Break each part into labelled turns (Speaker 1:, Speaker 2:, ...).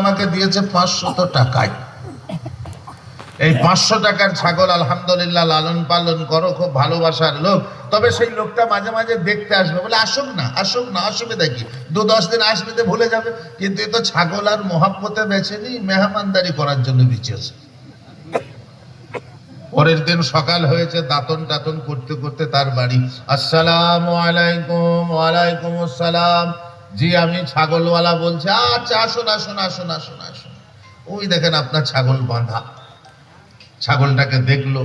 Speaker 1: আমাকে দিয়েছে 500 টাকায়। এই 500 টাকার ছাগল আলহামদুলিল্লাহ লালন পালন করো, খুব ভালোবাসার লোক। তবে সেই লোকটা মাঝে মাঝে দেখতে আসবে, বলে আসুক না আসুক না, অসুবিধা কি, 2-10 দিন আসবে তো ভুলে যাবে। কিন্তু এ তো ছাগল আর মহাব্বতে বেছেনি, মেহমানদারি করার জন্য বিচেছে। পরের দিন সকাল হয়েছে, দাঁতন টাতন করতে করতে তার বাড়ি। আসসালামু আলাইকুম। ওয়ালাইকুম আসসালাম। জি আমি ছাগলওয়ালা বলছি। আচ্ছা আসুন আসুন আসুন আসুন আসুন। ওই দেখেন আপনার ছাগল বাঁধা। ছাগলটাকে দেখলো,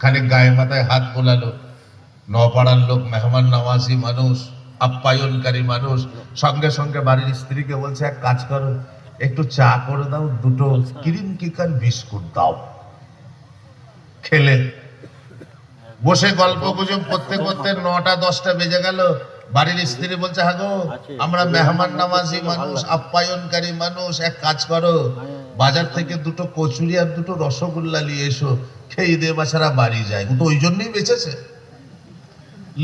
Speaker 1: খানিক গায়ে মাথায় হাত বোলালো। নপাড়ার লোক, মেহমান নওয়াজি মানুষ, আপ্যায়নকারী মানুষ। সঙ্গে সঙ্গে বাড়ির স্ত্রীকে বলছে, এক কাজ করো, একটু চা করে দাও, 2টো ক্রিম কিকার বিস্কুট দাও। খেলে বসে গল্প গুজব করতে করতে 9টা-10টা বেজে গেল। বাড়ির স্ত্রী বলছে, হ্যাঁ গো, আমরা মেহমান নামাজি মানুষ, আপ্যায়নকারী মানুষ, এক কাজ করো, বাজার থেকে 2টো কচুরি আর 2টো রসগোল্লা নিয়ে এসো, খেয়ে দিয়ে বাছারা বাড়ি যায়। ও তো ওই জন্যই বেঁচেছে।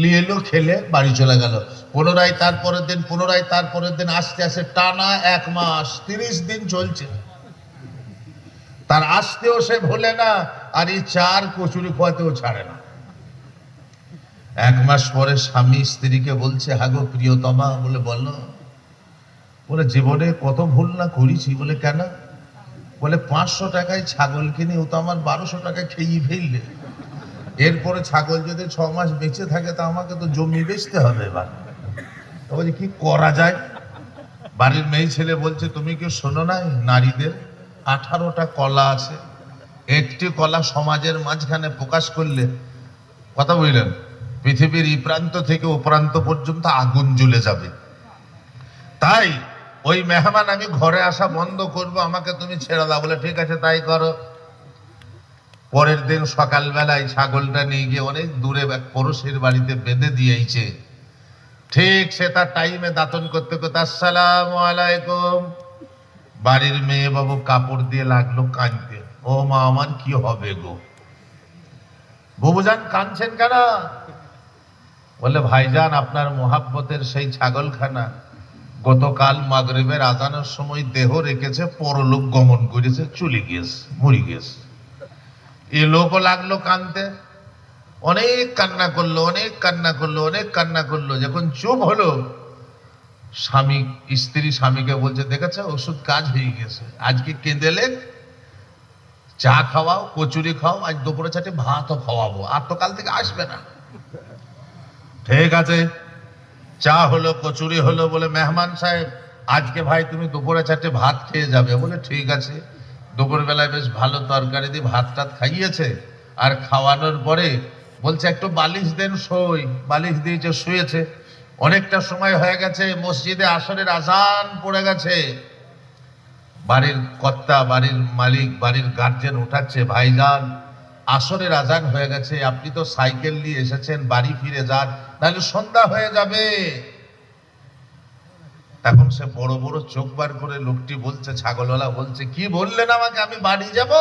Speaker 1: নিয়ে এলো, খেলে বাড়ি চলে গেল। পুনরায় তারপরের দিন আসতে আসে টানা 1 মাস, 30 দিন চলছে। তার আসতেও সে ভোলে না, আর এই 4 কচুরি খোয়াতেও ছাড়ে না। 1 মাস পরে স্বামী স্ত্রীকে বলছে, হাগো প্রিয়তমা, বলে বলো, বলে জীবনে কত ভুল না করেছি। বলে কেন? বলে 500 টাকায় ছাগল কিনে ও তো আমার 1200 টাকায় খেয়ে ফেললে। এরপরে ছাগল যদি 6 মাস বেঁচে থাকে তা আমাকে তো জমি বেচতে হবে। এবার বলছে কি করা যায়? বাড়ির মেয়ে ছেলে বলছে, তুমি কি শোনো নাই, নারীদের 18টা কলা আছে, একটি কলা সমাজের মাঝখানে প্রকাশ করলে, কথা বললেন, পৃথিবীর এই প্রান্ত থেকে ও প্রান্ত পর্যন্ত আগুন জ্বলে যাবে। তাই ওই মেহমান আমি ঘরে আসা বন্ধ করব, আমাকে তুমি ছেড়ে দাও। বলে ঠিক আছে তাই করো। পরের দিন সকালবেলায় ছাগলটা নিয়ে গিয়ে অনেক দূরে এক পড়োশির বাড়িতে বেঁধে দিয়েছে। ঠিক সে তার টাইমে দাঁতন করতে করতে আসসালামু আলাইকুম। বাড়ির মেয়ে বাবু কাপড় দিয়ে লাগলো কাঁদতে। ও মা আমার কি হবে গো? বুবুজান কাঁদছেন কেন? বলে ভাইজান, আপনার মোহাব্বতের সেই ছাগলখানা গতকাল মাগরিবের আজানের সময় দেহ রেখেছে, পরলোক গমন করেছে, চলে গিয়েছে, মরে গিয়েছে। এ লোকও লাগলো কাঁদতে, অনেক কান্না করলো, অনেক কান্না করলো, অনেক কান্না করলো। যখন চুপ হলো, স্ত্রী স্বামীকে বলছে, দেখেছ ওষুধ কাজ হয়ে গেছে, আজকে কেঁদেলেন, চা খাওয়াও, কচুরি খাও, আজ দুপুরে 4টে ভাতও খাওয়াবো, আর তো কাল থেকে আসবে না। ঠিক আছে, চা হলো, কচুরি হলো। বলে মেহমান সাহেব, আজকে ভাই তুমি দুপুরে 4টে ভাত খেয়ে যাবে। বলে ঠিক আছে। দুপুর বেলায় বেশ ভালো তরকারি দিয়ে ভাত টাত খাইয়েছে, আর খাওয়ানোর পরে বলছে একটু বালিশ দেন শোই। বালিশ দিয়েছে, শুয়েছে। অনেকটা সময় হয়ে গেছে, মসজিদে আসরের আজান পড়ে গেছে। বাড়ির কর্তা, বাড়ির মালিক, বাড়ির গার্জেন উঠাচ্ছে, ভাইজান আসরের আজান হয়ে গেছে, আপনি তো সাইকেল নিয়ে এসেছেন, বাড়ি ফিরে যান, নাহলে সন্ধ্যা হয়ে যাবে। তখন সে বড় বড় চোখ বার করে লোকটি বলছে, ছাগলওয়ালা বলছে, কি বললেন আমাকে? আমি বাড়ি যাব?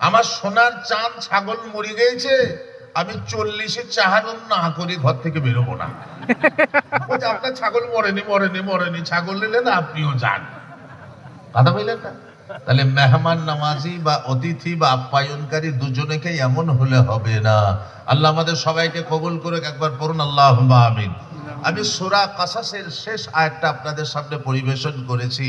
Speaker 1: আমার সোনার চাঁদ ছাগল মরে গেছে, আমি 40-এ চাহানুন না করি ঘর থেকে বেরোবো না। বলছে আপনার ছাগল মরেনি, মরেনি, মরেনি, ছাগল নিলেন আপনিও যান। কথা বললেন না? তাহলে মেহমান নামাজি বা অতিথি বা আপ্যায়নকারী দুজনেকেই এমন হলে হবে না। আল্লাহ আমাদের সবাইকে কবুল করে। একবার পড়ুন আল্লাহুম্মা আমিন। আমি সূরা কাসাসের শেষ আয়াতটা আপনাদের সামনে পরিবেশন করেছি।